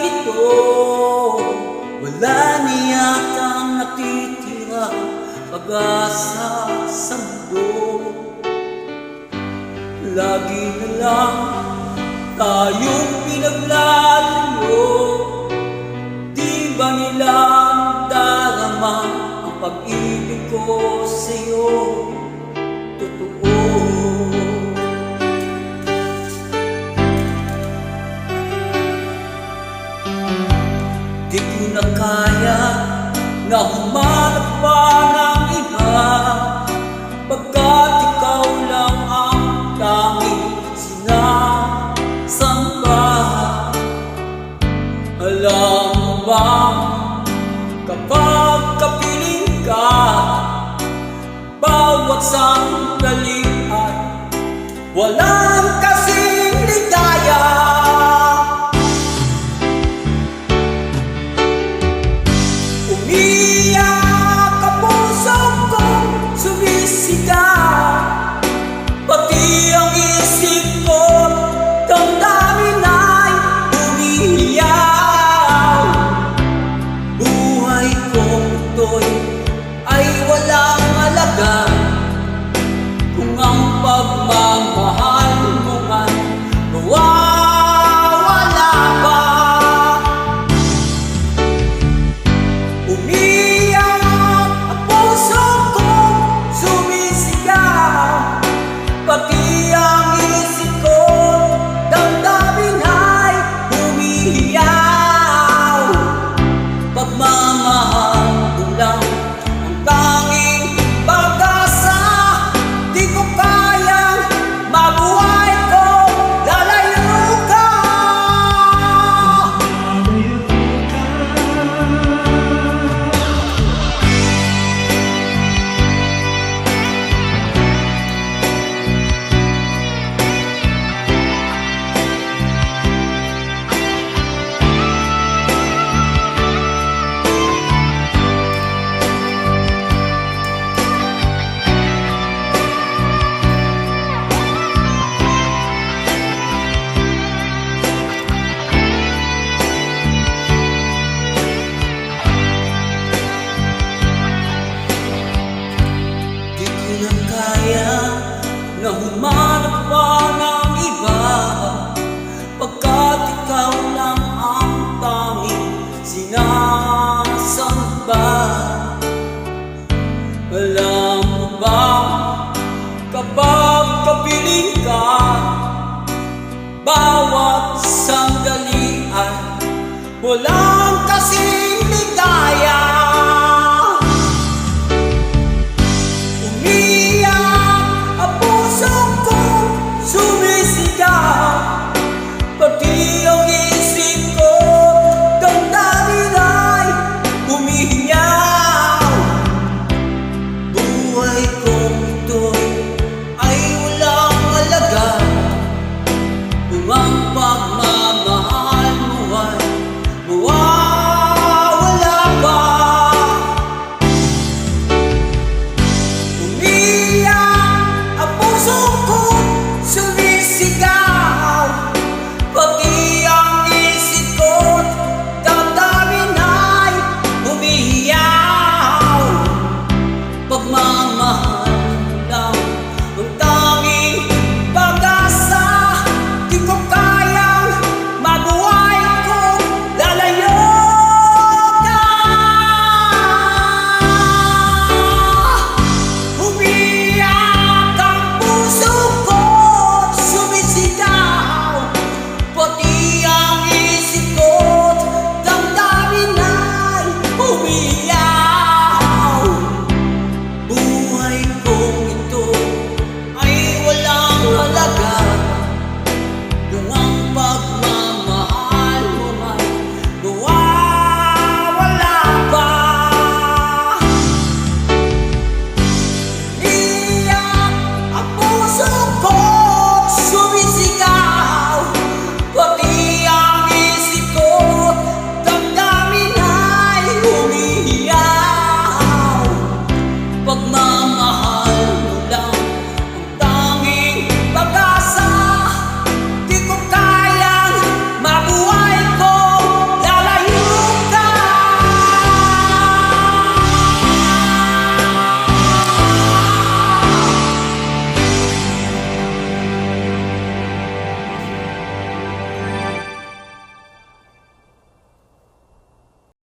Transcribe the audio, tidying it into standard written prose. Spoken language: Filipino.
ito, wala niyatang natitira pag-asa sa mundo. Lagi na lang tayong pinaglalayo. Di ba nila darama ang pag-ibig ko sa'yo? Totoo. Di ko na kaya na humanap pa ng iba, pagkat ikaw lang ang tanging sinasamba. Alam mo ba, kapag kapiling ka, bawat sandali ay walang kasing ligaya. Umiyak ang puso kong sumisigaw, pati ang isip ko damdamin ay umiiyaw. Buhay kong ito'y ay walang halaga kung ang pagmamahal mo ay mawawala pa. Umiyak ang puso kong sumisigaw, pati ang isip ko damdamin ay umiiyaw. Pagmamahal ko lang ang tanging pag-asa, di ko kayang mabuhay ko lalayo ka. Na humanap pa ng iba, pagkat ikaw lang ang tanging sinasamba. Alam mo ba, kapag kapiling ka, bawat sandali ay wala